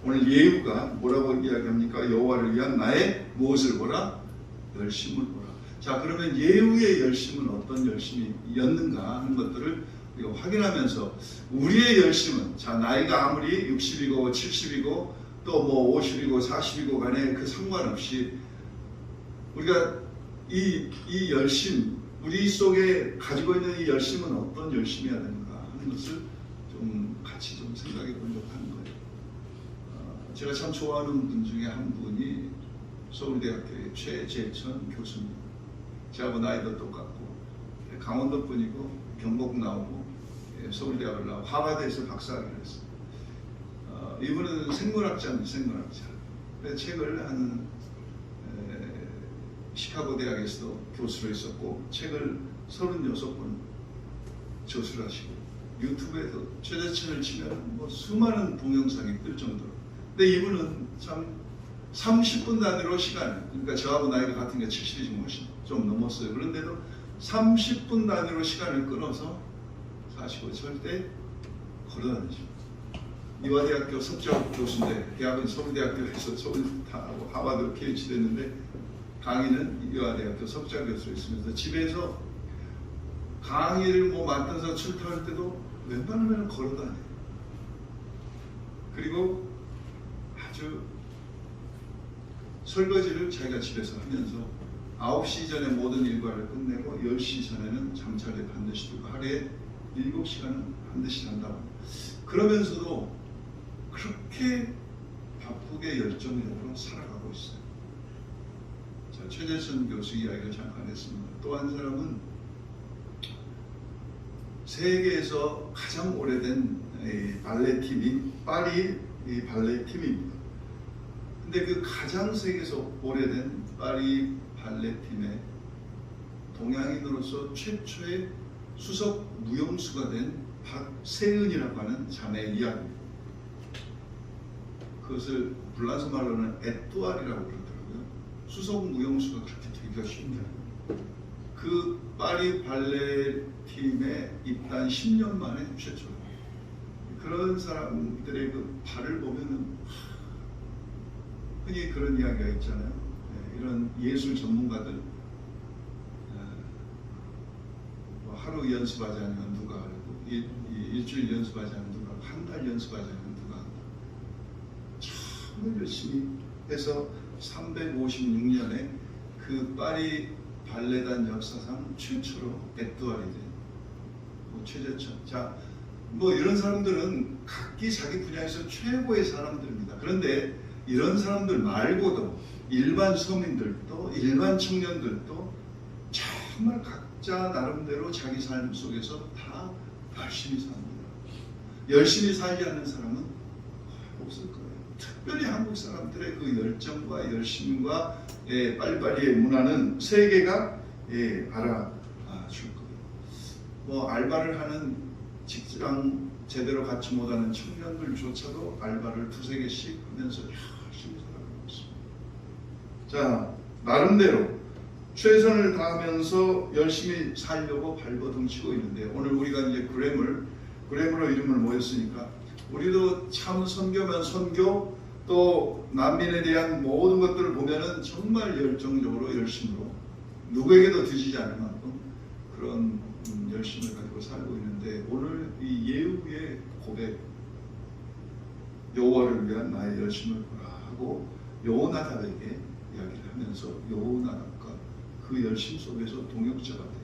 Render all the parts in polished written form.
오늘 예후가 뭐라고 이야기합니까? 여호와를 위한 나의 무엇을 보라? 열심을 보라. 자, 그러면 예후의 열심은 어떤 열심이었는가 하는 것들을 우리가 확인하면서 우리의 열심은, 자, 나이가 아무리 60이고 70이고 또 뭐 50이고 40이고 간에 그 상관없이 우리가 이 열심, 우리 속에 가지고 있는 이 열심은 어떤 열심이어야 되는가 하는 것을 좀 같이 좀 생각해 보려고 하는 거예요. 제가 참 좋아하는 분 중에 한 분이 서울대학교의 최재천 교수님. 저하고 나이도 똑같고 강원도 분이고 경북 나오고 서울대학을 나오고 하버드에서 박사학위를 했어요. 이분은 생물학자입니다. 생물학자. 책을 한 시카고 대학에서도 교수로 있었고 책을 36권 저술을 하시고 유튜브에도 최재천을 치면 뭐 수많은 동영상이 뜰 정도로. 근데 이분은 참 30분 단위로 시간을, 그러니까 저하고 나이가 같은 게 70이 좀 넘었어요. 그런데도 30분 단위로 시간을 끊어서 사시고 절대 걸어다니십니다. 이화대학교 석좌 교수인데 대학은 서울대학교에서 서울대하고 하버드 PhD 했는데 강의는 이화대학교 석좌 교수로 있으면서 집에서 강의를 뭐 맡아서 출퇴할 때도 웬만하면 걸어다녀요. 그리고 아주 설거지를 자기가 집에서 하면서 9시 전에 모든 일과를 끝내고 10시 전에는 잠자리에 반드시 두고 하루에 7시간은 반드시 잔다고. 그러면서도 그렇게 바쁘게 열정적으로 살아가고 있어요. 자, 최재천 교수 이야기를 잠깐 했습니다. 또 한 사람은 세계에서 가장 오래된 발레팀인 파리 발레팀입니다. 근데 그 가장 세계에서 오래된 파리 발레팀의 동양인으로서 최초의 수석 무용수가 된 박세은이라고 하는 자매의 이야기입니다. 그것을 불란서 말로는 에뚜알이라고 그러더라고요. 수석 무용수가 그렇게 되기가 쉽냐. 그 파리 발레팀에 입단 10년 만에 최초로. 그런 사람들의 그 발을 보면은 흔히 그런 이야기가 있잖아요. 이런 예술 전문가들 하루 연습하지 않으면 누가 하고 일주일 연습하지 않으면 누가 하고 한 달 연습하지 않으면 누가 한다. 참 열심히 해서 356년에 그 파리 발레단 역사상 최초로 에뚜알이 된 최재천. 자, 뭐 이런 사람들은 각기 자기 분야에서 최고의 사람들입니다. 그런데 이런 사람들 말고도 일반 서민들도 일반 청년들도 정말 각자 나름대로 자기 삶 속에서 다 열심히 삽니다. 열심히 살지 않는 사람은 없을 거예요. 특별히 한국 사람들의 그 열정과 열심과 빨리빨리의 문화는 세계가 알아줄 거예요. 뭐 알바를 하는 직장 제대로 갖지 못하는 청년들조차도 알바를 2-3개씩 하면서 열심히 살아가고 있습니다. 자, 나름대로 최선을 다하면서 열심히 살려고 발버둥치고 있는데 오늘 우리가 이제 그램으로 이름을 모였으니까 우리도 참 선교면 선교 또 난민에 대한 모든 것들을 보면은 정말 열정적으로 열심으로 누구에게도 뒤지지 않을 만큼 그런 열심을 가지고 살고 있는데 오늘 이 예후의 고백 여호와를 위한 나의 열심을 보라 하고 여호나답에게 이야기를 하면서 여호나답과 그 열심 속에서 동역자가 돼요.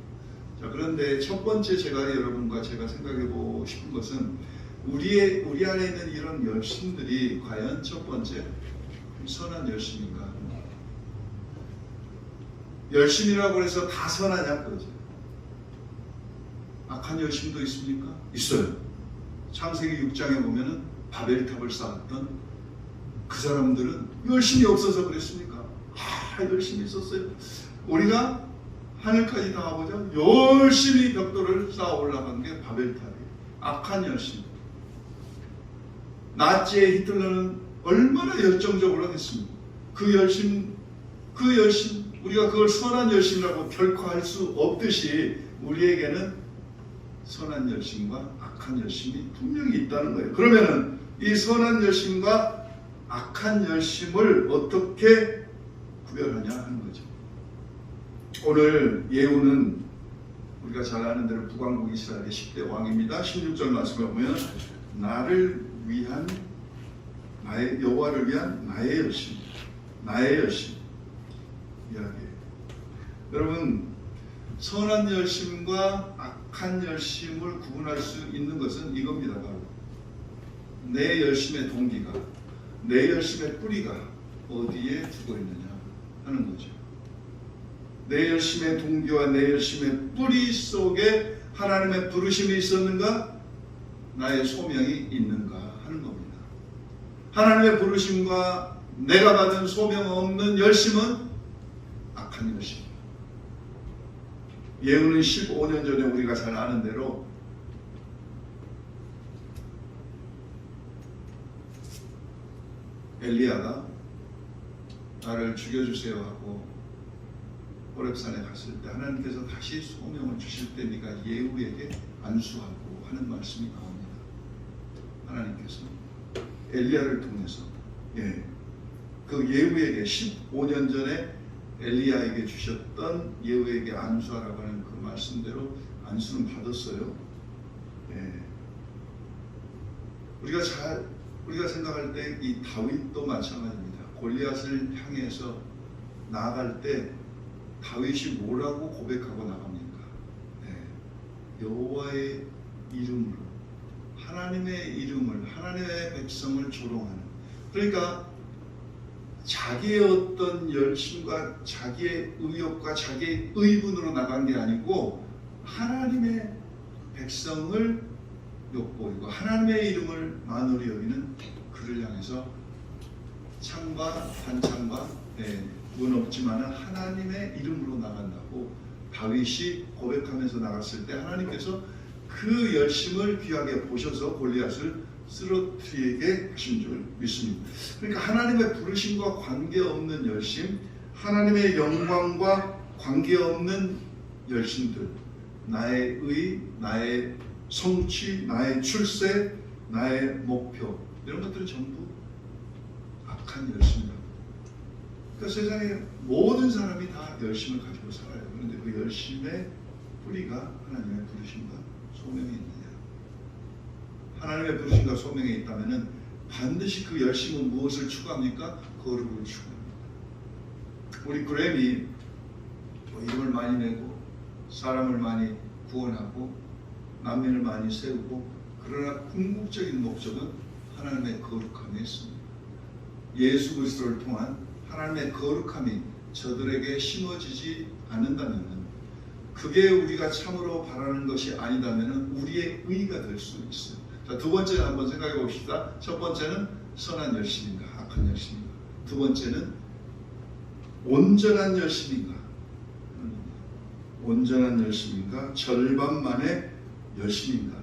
자, 그런데 첫 번째 여러분과 제가 생각해 보고 싶은 것은 우리 안에 있는 이런 열심들이 과연 첫 번째 선한 열심인가? 열심이라고 해서 다 선하냐 그러죠. 악한 열심도 있습니까? 있어요. 창세기 6장에 보면은 바벨탑을 쌓았던 그 사람들은 열심이 없어서 그랬습니까? 열심히 있었어요. 우리가 하늘까지 나가보자 열심히 벽돌을 쌓아 올라간 게 바벨탑이에요. 악한 열심. 나치의 히틀러는 얼마나 열정적으로 했습니까? 그 열심 우리가 그걸 선한 열심이라고 결코 할 수 없듯이 우리에게는 선한 열심과 악한 열심이 분명히 있다는 거예요. 그러면은 이 선한 열심과 악한 열심을 어떻게 구별하냐 하는 거죠. 오늘 예후는 우리가 잘 아는 대로 북왕국 이스라엘의 10대 왕입니다. 16절 말씀을 보면 나를 위한 나의 여호와를 위한 나의 열심 이야기해요. 여러분, 선한 열심과 악한 열심을 구분할 수 있는 것은 이겁니다. 바로 내 열심의 동기가, 내 열심의 뿌리가 어디에 두고 있느냐 하는 거죠. 내 열심의 동기와 내 열심의 뿌리 속에 하나님의 부르심이 있었는가? 나의 소명이 있는가 하는 겁니다. 하나님의 부르심과 내가 받은 소명 없는 열심은 악한 열심입니다. 예후는 15년 전에 우리가 잘 아는 대로 엘리야가 나를 죽여주세요 하고 호렙산에 갔을 때 하나님께서 다시 소명을 주실 때 네가 예후에게 안수하고 하는 말씀이 나옵니다. 하나님께서 엘리야를 통해서 그 예후에게 15년 전에 엘리야에게 주셨던 예후에게 안수하라고 하는 그 말씀대로 안수는 받았어요. 우리가 생각할 때 이 다윗도 마찬가지입니다. 골리앗을 향해서 나아갈 때 다윗이 뭐라고 고백하고 나갑니까? 여호와의 이름으로, 하나님의 이름을, 하나님의 백성을 조롱하는, 그러니까 자기의 어떤 열심과 자기의 의욕과 자기의 의분으로 나간 게 아니고 하나님의 백성을 욕보이고 하나님의 이름을 만으로 여기는 그를 향해서 창과 단창과 문 없지만 하나님의 이름으로 나간다고 다윗이 고백하면서 나갔을 때 하나님께서 그 열심을 귀하게 보셔서 골리앗을 쓰러뜨리게 하신 줄 믿습니다. 그러니까 하나님의 부르심과 관계없는 열심, 하나님의 영광과 관계없는 열심들, 나의 의, 나의 성취, 나의 출세, 나의 목표, 이런 것들은 전부 악한 열심이다. 그러니까 세상에 모든 사람이 다 열심을 가지고 살아요. 그런데 그 열심의 뿌리가 하나님의 부르심과 소명이 있느냐? 하나님의 부르심과 소명이 있다면 반드시 그 열심은 무엇을 추구합니까? 거룩을 추구합니다. 우리 그램이 이름을 많이 내고 사람을 많이 구원하고 난민을 많이 세우고, 그러나 궁극적인 목적은 하나님의 거룩함에 있습니다. 예수 그리스도를 통한 하나님의 거룩함이 저들에게 심어지지 않는다면 그게 우리가 참으로 바라는 것이 아니다면 우리의 의가 될 수 있어요. 자, 두 번째는 한번 생각해 봅시다. 첫 번째는 선한 열심인가, 악한 열심인가. 두 번째는 온전한 열심인가, 온전한 열심인가, 절반만의 열심인가.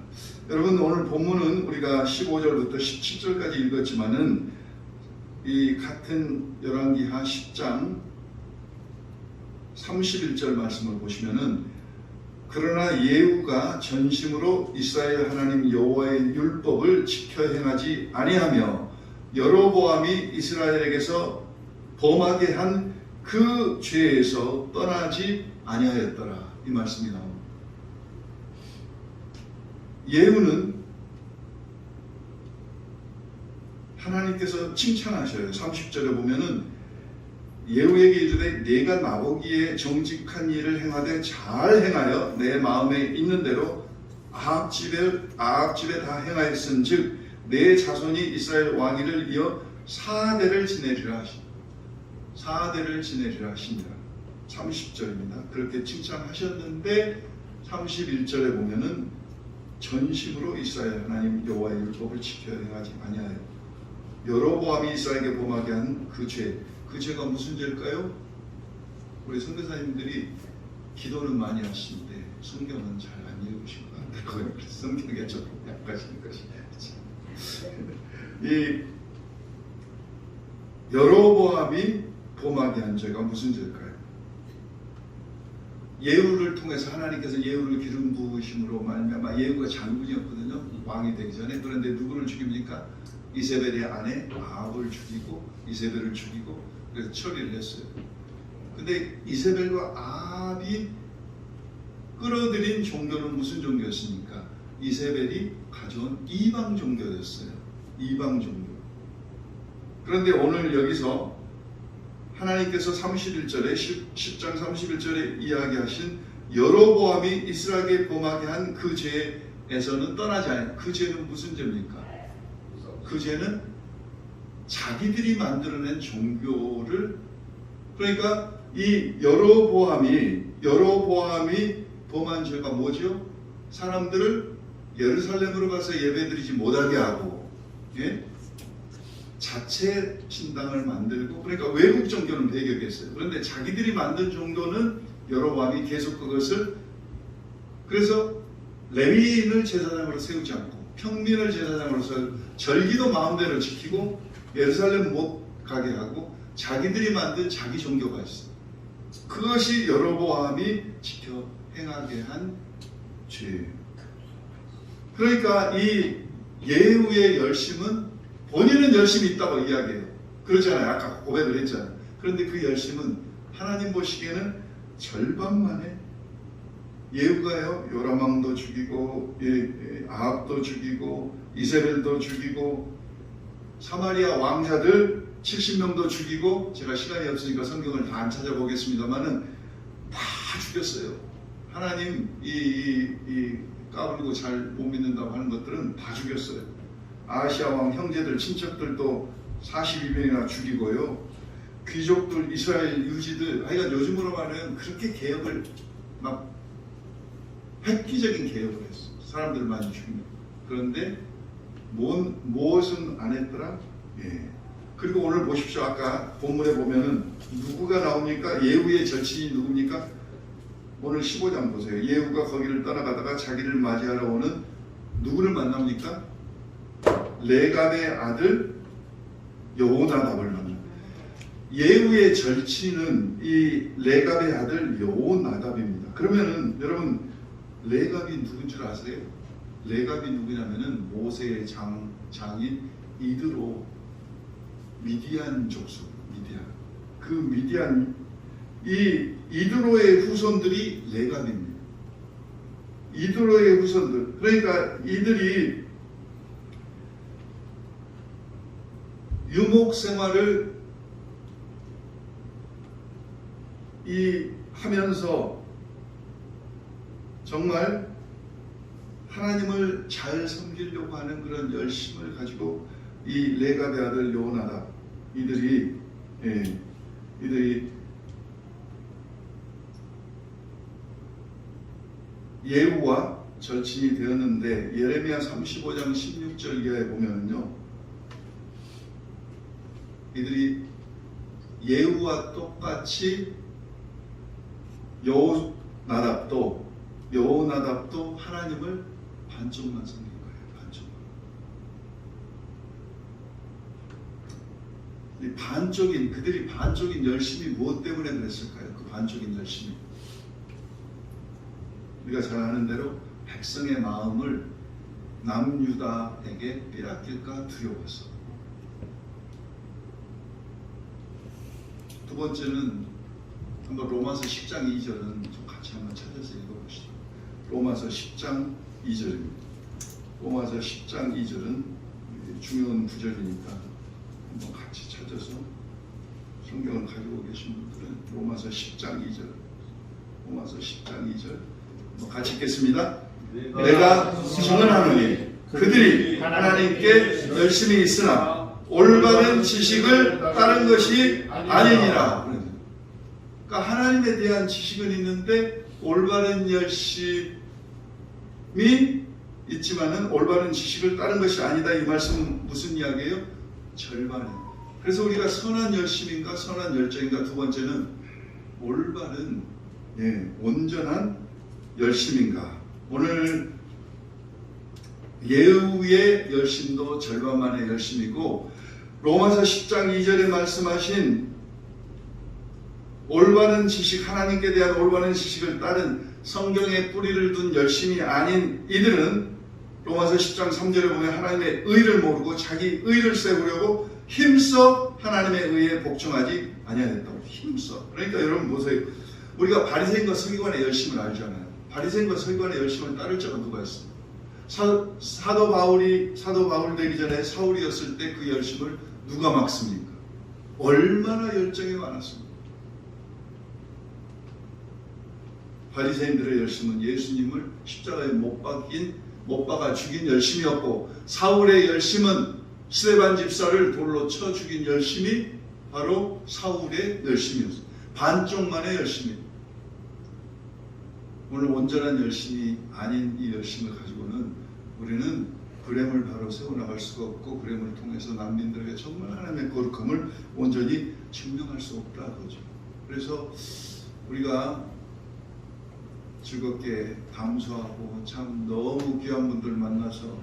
여러분, 오늘 본문은 우리가 15절부터 17절까지 읽었지만은 이 같은 열왕기하 10장 31절 말씀을 보시면은 그러나 예후가 전심으로 이스라엘 하나님 여호와의 율법을 지켜 행하지 아니하며 여로보암이 이스라엘에게서 범하게 한 그 죄에서 떠나지 아니하였더라. 이 말씀이 나옵니다. 예후는 하나님께서 칭찬하셔요. 30절에 보면은 예후에게 이르되 네가 나보기에 정직한 일을 행하되 잘 행하여 내 마음에 있는 대로 아합집에 다 행하였은즉 내 자손이 이스라엘 왕위를 이어 4대를 지내리라 하시니라. 4대를 지내리라 하시니라. 30절입니다. 그렇게 칭찬하셨는데 31절에 보면은 전심으로 이스라엘 하나님 여호와의 율법을 지켜 행하지 아니하여 여로보암이 이스라엘에게 범하게 한 그 죄, 그 죄가 무슨 죄일까요? 우리 선교사님들이 기도는 많이 하시는데 성경은 잘 안 읽으신 것 같아요. 성경에 좀 약하신 것이 이 여로보암이 범하게 한 죄가 무슨 죄일까요? 예후를 통해서 하나님께서 예후를 기름 부으심으로 말미암아 예후가 장군이었거든요. 왕이 되기 전에. 그런데 누구를 죽입니까? 이세벨의 아내 아합을 죽이고 이세벨을 죽이고 그래서 처리를 했어요. 근데 이세벨과 아합이 끌어들인 종교는 무슨 종교였습니까? 이세벨이 가져온 이방 종교였어요. 이방 종교. 그런데 오늘 여기서 하나님께서 31절에 10장 31절에 이야기하신 여로보암이 이스라엘에 범하게 한 그 죄에서는 떠나지 않아요. 그 죄는 무슨 죄입니까? 그 죄는 자기들이 만들어낸 종교를, 그러니까 이 여로보암이 범한 죄가 뭐죠? 사람들을 예루살렘으로 가서 예배드리지 못하게 하고, 예? 자체 신당을 만들고, 그러니까 외국 종교는 배격했어요. 그런데 자기들이 만든 종교는 여로보암이 계속 그것을, 그래서 레위인을 제사장으로 세우지 않고 평민을 제사장으로서 절기도 마음대로 지키고 예루살렘 못 가게 하고 자기들이 만든 자기 종교가 있어요. 그것이 여로보암이 지켜 행하게 한 죄예요. 그러니까 이 예후의 열심은 본인은 열심이 있다고 이야기해요. 그렇잖아요. 아까 고백을 했잖아요. 그런데 그 열심은 하나님 보시기에는 절반만에, 예후가요 요라망도 죽이고 아합도 죽이고 이세벨도 죽이고 사마리아 왕자들 70명도 죽이고, 제가 시간이 없으니까 성경을 다 안 찾아보겠습니다만은 다 죽였어요. 하나님 이 까불고 잘 못 믿는다고 하는 것들은 다 죽였어요. 아시아 왕 형제들 친척들도 42명이나 죽이고요. 귀족들, 이스라엘 유지들, 하여간 요즘으로 말하면 그렇게 개혁을 막 획기적인 개혁을 했어. 사람들 많이 죽이고. 그런데 무엇은 안 했더라? 예. 그리고 오늘 보십시오. 아까 본문에 보면은 누구가 나옵니까? 예후의 절친이 누굽니까? 오늘 15장 보세요. 예후가 거기를 떠나가다가 자기를 맞이하러 오는 누구를 만납니까? 레갑의 아들 여호나답을 만납니다. 예후의 절친은 이 레갑의 아들 여호나답입니다. 그러면은 여러분 레갑이 누군 줄 아세요? 레갑이 누구냐면은 모세의 장인 이드로, 미디안 족속, 미디안. 그 미디안, 이 이드로의 후손들이 레갑입니다. 이드로의 후손들. 그러니까 이들이 유목 생활을 하면서 정말 하나님을 잘 섬기려고 하는 그런 열심을 가지고 이 레갑의 아들 여호나답 이들이 예후와 절친이 되었는데, 예레미야 35장 16절 이하에 보면요, 이들이 예후와 똑같이 여호나답도 하나님을 반쪽만 섬긴 거예요. 반쪽만. 그들이 반쪽인 열심이 무엇 때문에 그랬을까요? 그 반쪽인 열심이, 우리가 잘 아는 대로 백성의 마음을 남유다에게 빼앗길까 두려워서. 두 번째는 한번 로마서 10장 2절은 좀 같이 한번 찾아서 읽어보시죠. 로마서 10장 2절입니다. 로마서 10장 2절은 중요한 구절이니까 한번 같이 찾아서, 성경을 가지고 계신 분들은 로마서 10장 2절, 로마서 10장 2절 같이 읽겠습니다. 내가 증언하노니 그들이 하나님께 열심히 있으나 올바른 지식을 따른 것이 아니니라. 그러니까 하나님에 대한 지식은 있는데 올바른 열심이 있지만은 올바른 지식을 따른 것이 아니다. 이 말씀은 무슨 이야기예요? 절반이에요. 그래서 우리가 선한 열심인가 선한 열정인가, 두 번째는 올바른 온전한 열심인가. 오늘 예후의 열심도 절반만의 열심이고, 로마서 10장 2절에 말씀하신 올바른 지식, 하나님께 대한 올바른 지식을 따른 성경에 뿌리를 둔 열심이 아닌 이들은 로마서 10장 3절에 보면 하나님의 의를 모르고 자기 의를 세우려고 힘써 하나님의 의에 복종하지 아니하였다고. 힘써. 그러니까 여러분 보세요. 우리가 바리새인과 서기관의 열심을 알잖아요. 바리새인과 서기관의 열심을 따를 자가 누가 있습니까? 사도 바울 되기 전에 사울이었을 때 그 열심을 누가 막습니까? 얼마나 열정이 많았습니까? 바리새인들의 열심은 예수님을 십자가에 못 박아 죽인 열심이었고, 사울의 열심은 스데반 집사를 돌로 쳐 죽인 열심이 바로 사울의 열심이었어요. 반쪽만의 열심이에요. 오늘 온전한 열심이 아닌 이 열심을 가지고는 우리는 그렘을 바로 세워나갈 수가 없고, 그렘을 통해서 난민들에게 정말 하나님의 거룩함을 온전히 증명할 수 없다 그거죠. 그래서 우리가 즐겁게 감수하고 참 너무 귀한 분들 만나서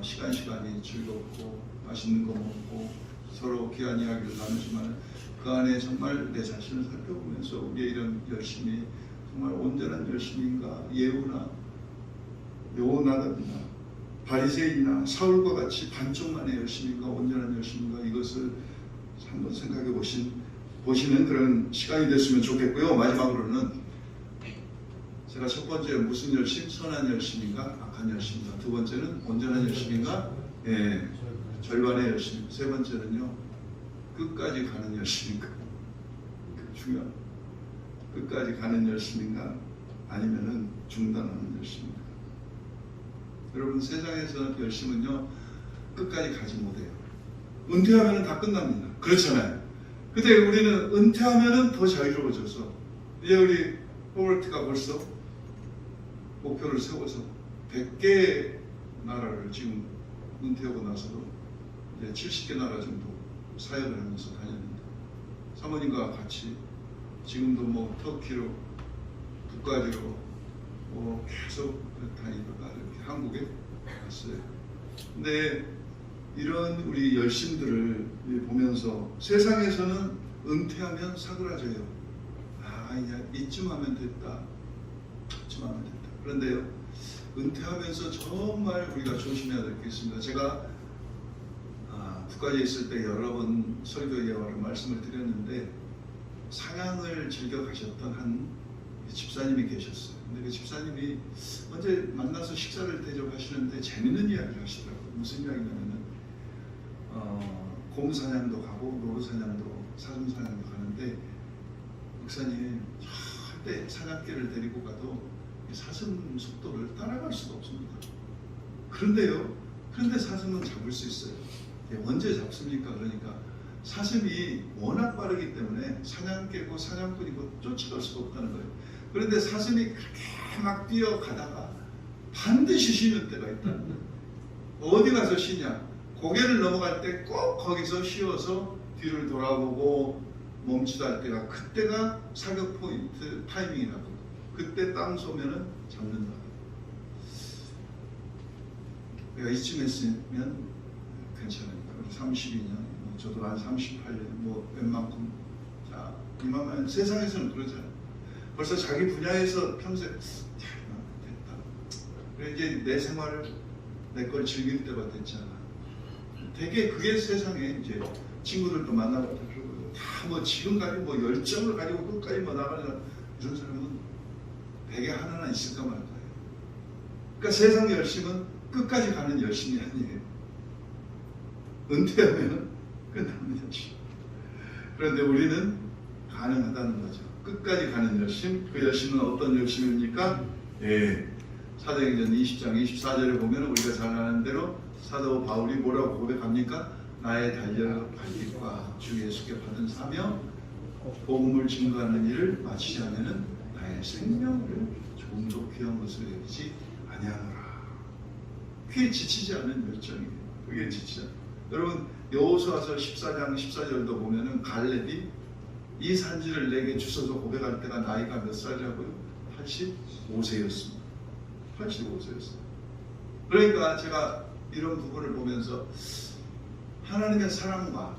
시간이 즐겁고 맛있는 거 먹고 서로 귀한 이야기를 나누지만 그 안에 정말 내 자신을 살펴보면서 우리의 이런 열심이 정말 온전한 열심인가, 요나나 바리새인이나 사울과 같이 반쪽만의 열심인가, 온전한 열심인가, 이것을 한번 생각해 보시는 그런 시간이 됐으면 좋겠고요. 마지막으로는 제가 첫 번째 무슨 열심? 선한 열심인가? 악한 열심인가? 두 번째는 온전한 열심인가? 예, 절반의 열심. 세 번째는요, 끝까지 가는 열심인가? 중요한. 끝까지 가는 열심인가? 아니면은 중단하는 열심인가? 여러분, 세상에서 열심은요, 끝까지 가지 못해요. 은퇴하면은 다 끝납니다. 그렇잖아요. 근데 우리는 은퇴하면은 더 자유로워져서, 이제 우리 호버트가 벌써 목표를 세워서 100개 나라를 지금 은퇴하고 나서도 이제 70개 나라 정도 사역을 하면서 다녔는데, 사모님과 같이 지금도 뭐 터키로, 북까지로 뭐 계속 다니다가 이렇게 한국에 왔어요. 근데 이런 우리 열심들을 보면서 세상에서는 은퇴하면 사그라져요. 아, 이제 이쯤 하면 됐다. 이쯤 하면 됐다. 그런데요, 은퇴하면서 정말 우리가 조심해야 될 게 있습니다. 제가 북까지 있을 때 여러 번 설교에 말씀을 드렸는데, 사냥을 즐겨 가셨던 한 집사님이 계셨어요. 근데 그 집사님이 언제 만나서 식사를 대접하시는데 재밌는 이야기를 하시더라고요. 무슨 이야기냐면은 곰 사냥도 가고 노루 사냥도, 사슴 사냥도 가는데, 목사님 절대 사냥개를 데리고 가도 사슴 속도를 따라갈 수가 없습니다. 그런데 사슴은 잡을 수 있어요. 언제 잡습니까? 그러니까 사슴이 워낙 빠르기 때문에 사냥개고 사냥꾼이고 쫓아갈 수가 없다는 거예요. 그런데 사슴이 그렇게 막 뛰어가다가 반드시 쉬는 때가 있다는 거예요. 어디 가서 쉬냐? 고개를 넘어갈 때 꼭 거기서 쉬어서 뒤를 돌아보고 멈추다 할 때가, 그때가 사격 포인트 타이밍이라고. 그때 땅 쏘면은 잡는다. 내가 이쯤 했으면 괜찮으니까. 32년, 저도 한 38년, 뭐 웬만큼. 자, 이만하면 세상에서는 그러잖아요. 벌써 자기 분야에서 평소에 됐다. 그래 이제 내 생활을, 내 걸 즐길 때가 됐잖아. 되게 그게 세상에 이제 친구들도 만나고 다 뭐 지금까지 뭐 열정을 가지고 끝까지 뭐 나가는 이런 사람은 백에 하나나 있을까 말까요. 그러니까 세상 열심은 끝까지 가는 열심이 아니에요. 은퇴하면 끝나는 열심. 그런데 우리는 가능하다는 거죠. 끝까지 가는 열심. 그 열심은 어떤 열심입니까? 예. 사도행전 20장 24절에 보면 우리가 잘 아는 대로 사도 바울이 뭐라고 고백합니까? 나의 달려갈 길과 주 예수께 받은 사명, 복음을 증거하는 일을 마치지 않으면 나의 생명을 조금도 귀한 것을 여기지 아니하노라. 그게 지치지 않은 열정이에요. 그게 지치지 않아요. 여러분, 여호수아서 14장 14절도 보면은 갈렙이 이 산지를 내게 주소서 고백할 때가 나이가 몇 살이라고요? 85세였습니다. 85세였어요. 그러니까 제가 이런 부분을 보면서 하나님의 사랑과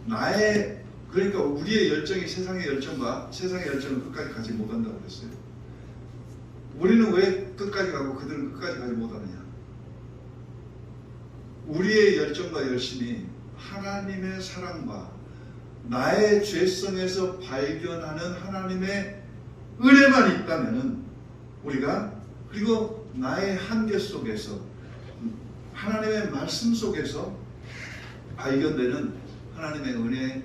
나의, 그러니까 우리의 열정이 세상의 열정과 세상의 열정은 끝까지 가지 못한다고 그랬어요. 우리는 왜 끝까지 가고 그들은 끝까지 가지 못하느냐? 우리의 열정과 열심이 하나님의 사랑과 나의 죄성에서 발견하는 하나님의 은혜만 있다면은 우리가, 그리고 나의 한계 속에서 하나님의 말씀 속에서 발견되는 하나님의 은혜에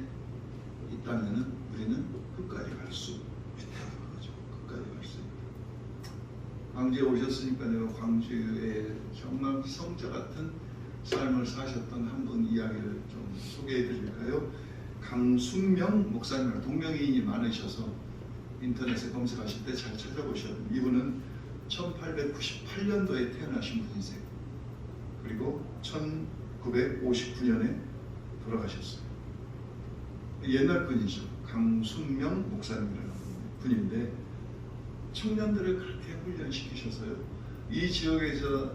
있다면은 우리는 끝까지 갈 수 있다는 거죠. 끝까지 갈 수 있다. 광주에 오셨으니까 내가 광주에 정말 성자 같은 삶을 사셨던 한 분 이야기를 좀 소개해 드릴까요? 강순명 목사님, 동명이인이 많으셔서 인터넷에 검색하실 때 잘 찾아보셔야 됩니다. 이분은 1898년도에 태어나신 분이세요. 그리고 1959년에 돌아가셨어요. 옛날 분이죠. 강순명 목사님이라는 분인데 청년들을 그렇게 훈련시키셔서요. 이 지역에서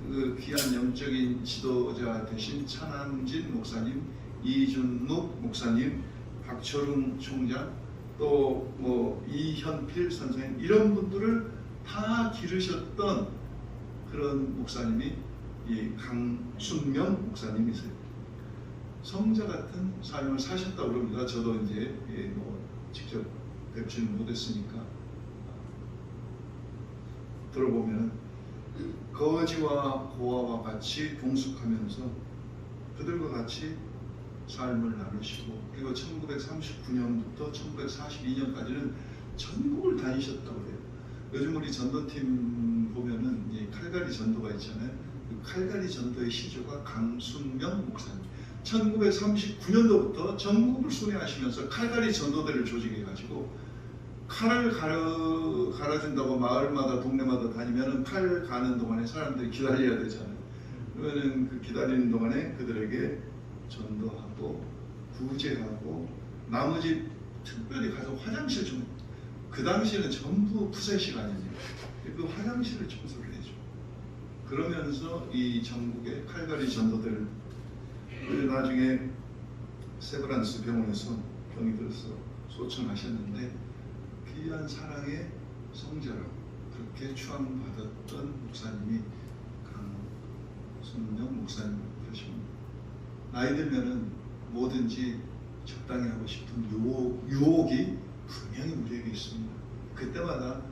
그 귀한 영적인 지도자 되신 차남진 목사님, 이준묵 목사님, 박철웅 총장, 또 뭐 이현필 선생님, 이런 분들을 다 기르셨던 그런 목사님이 이 강순명 목사님이세요. 성자 같은 삶을 사셨다고 그럽니다. 저도 이제 뭐 직접 뵙지는 못했으니까 들어보면 거지와 고아와 같이 동숙하면서 그들과 같이 삶을 나누시고, 그리고 1939년부터 1942년까지는 전국을 다니셨다고 해요. 요즘 우리 전도팀 보면은 이 칼갈이 전도가 있잖아요. 그 칼갈이 전도의 시조가 강순명 목사님. 1939년도부터 전국을 순회하시면서 칼갈이 전도대를 조직해가지고 칼을 갈아준다고 마을마다 동네마다 다니면은 칼 가는 동안에 사람들이 기다려야 되잖아요. 그러면은 그 기다리는 동안에 그들에게 전도하고 구제하고, 나머지 특별히 가서 화장실 좀, 그 당시에는 전부 푸세 시간이에요. 그 화장실을 청소를 해줘. 그러면서 이 전국의 칼갈이 전도대를, 나중에 세브란스 병원에서 병이 들어서 소천하셨는데 귀한 사랑의 성자로 그렇게 추앙받았던 목사님이 강순명 목사님 되십니다. 나이 들면은 뭐든지 적당히 하고 싶은 유혹이 분명히 우리에게 있습니다. 그때마다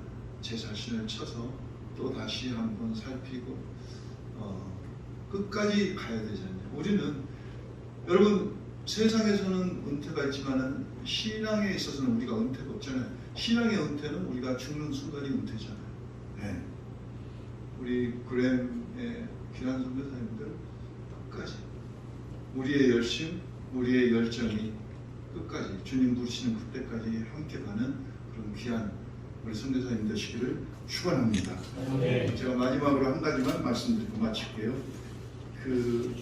제 자신을 쳐서 또 다시 한번 살피고 끝까지 가야 되잖아요. 우리는, 여러분, 세상에서는 은퇴가 있지만은 신앙에 있어서는 우리가 은퇴가 없잖아요. 신앙의 은퇴는 우리가 죽는 순간이 은퇴잖아요. 네. 우리 그램의 귀한 선교사님들 끝까지 우리의 열심, 우리의 열정이 끝까지 주님 부르시는 그때까지 함께 가는 그런 귀한 우리 선교사님 되시기를 축원합니다. 네. 제가 마지막으로 한 가지만 말씀드리고 마칠게요. 그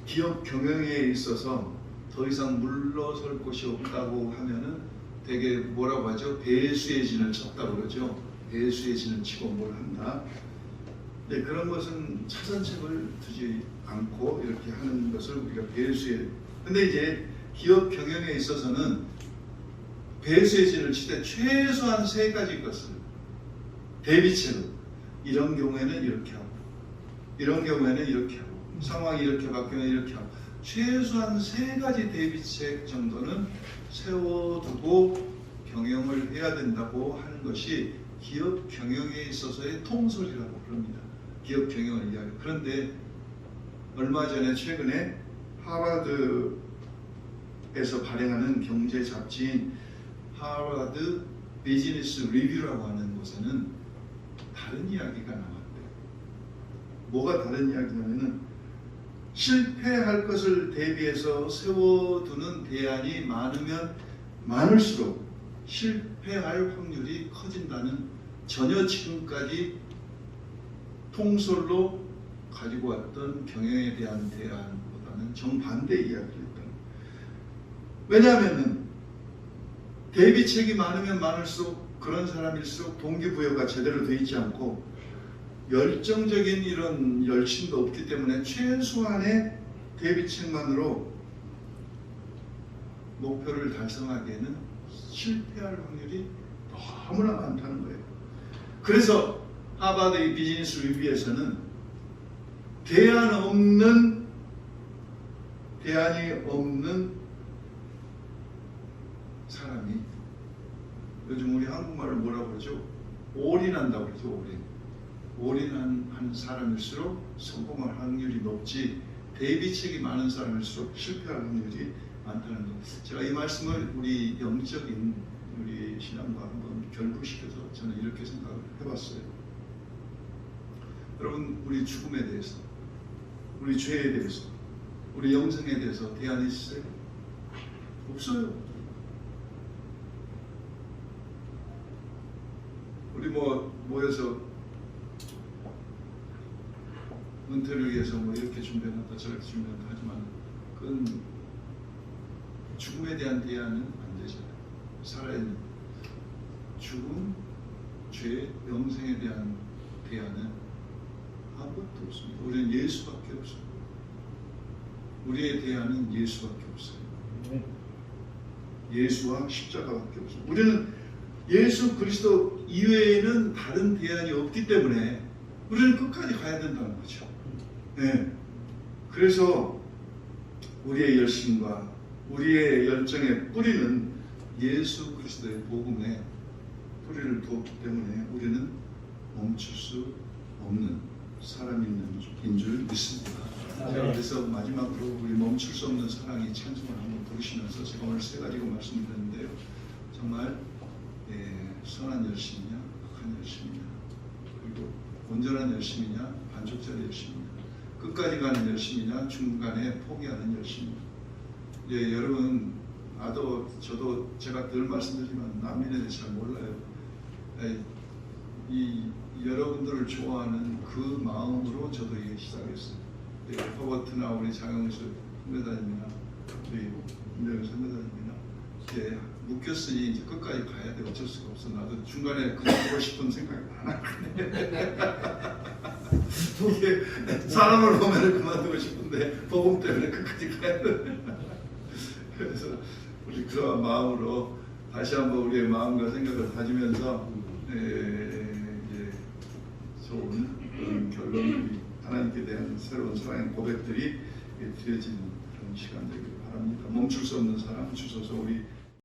기업 경영에 있어서 더 이상 물러설 곳이 없다고 하면은 되게 뭐라고 하죠? 배수의 진을 쳤다고 그러죠. 배수의 진을 치고 뭘 한다. 네, 그런 것은 차선책을 두지 않고 이렇게 하는 것을 우리가 배수의, 근데 이제 기업 경영에 있어서는 배수의 진을 칠 때 최소한 세 가지 것을 대비책을, 이런 경우에는 이렇게 하고, 이런 경우에는 이렇게 하고, 상황이 이렇게 바뀌면 이렇게 하고, 최소한 세 가지 대비책 정도는 세워두고 경영을 해야 된다고 하는 것이 기업 경영에 있어서의 통솔이라고 그럽니다. 기업 경영을 이야기. 그런데 얼마 전에 최근에 하버드에서 발행하는 경제 잡지인 하버드 비즈니스 리뷰라고 하는 곳에는 다른 이야기가 나왔대요. 뭐가 다른 이야기냐면은 실패할 것을 대비해서 세워두는 대안이 많으면 많을수록 실패할 확률이 커진다는, 전혀 지금까지 통솔로 가지고 왔던 경영에 대한 대안보다는 정반대 이야기를 했다. 왜냐하면 대비책이 많으면 많을수록 그런 사람일수록 동기부여가 제대로 되어 있지 않고 열정적인 이런 열심도 없기 때문에 최소한의 대비책만으로 목표를 달성하기에는 실패할 확률이 너무나 많다는 거예요. 그래서 하버드 비즈니스 리뷰에서는 대안이 없는 사람이, 요즘 우리 한국말로 뭐라고 그러죠? 올인한다고 그러죠. 올인한 사람일수록 성공할 확률이 높지, 대비책이 많은 사람일수록 실패할 확률이 많다는 것. 제가 이 말씀을 우리 영적인 우리 신앙과 한번 결부시켜서 저는 이렇게 생각을 해봤어요. 여러분, 우리 죽음에 대해서, 우리 죄에 대해서, 우리 영생에 대해서 대안이 있어요? 없어요. 우리 모여서 은퇴를 위해서 이렇게 준비해놨다 저렇게 준비해놨다 하지만 그건 죽음에 대한 대안은 안 되잖아요. 살아있는 죽음, 죄, 영생에 대한 대안은 아무것도 없습니다. 우리는 예수밖에 없어요. 우리의 대안은 예수밖에 없어요. 예수와 십자가밖에 없어요. 우리는 예수 그리스도 이외에는 다른 대안이 없기 때문에 우리는 끝까지 가야 된다는 거죠. 네. 그래서 우리의 열심과 우리의 열정의 뿌리는 예수 그리스도의 복음에 뿌리를 두었기 때문에 우리는 멈출 수 없는 사람인 줄 믿습니다. 제가 그래서 마지막으로 우리 멈출 수 없는 사랑이 찬송을 한번 부르시면서 제가 오늘 세 가지로 말씀드렸는데요. 정말 선한 열심이냐, 악한 열심이냐, 그리고 온전한 열심이냐, 반쪽짜리 열심이냐, 끝까지 가는 열심이냐, 중간에 포기하는 열심이냐. 여러분, 저도 제가 늘 말씀드리지만 남인에 대해 잘 몰라요. 여러분들을 좋아하는 그 마음으로 저도 이게 시작했어요. 허버트나 우리 장영수 선배단님이나 우리 김대현 선배단님이나 묶였으니 이제 끝까지 가야 돼. 어쩔 수가 없어. 나도 중간에 그만두고 싶은 생각이 많아. 이게 사람을 보면 그만두고 싶은데 복음 때문에 끝까지 가야 돼. 그래서 우리 그런 마음으로 다시 한번 우리의 마음과 생각을 다지면서 이제 좋은 그런 결론들이, 하나님께 대한 새로운 사랑의 고백들이 드려지는 그런 시간 되길 바랍니다. 멈출 수 없는 사랑 주소서. 우리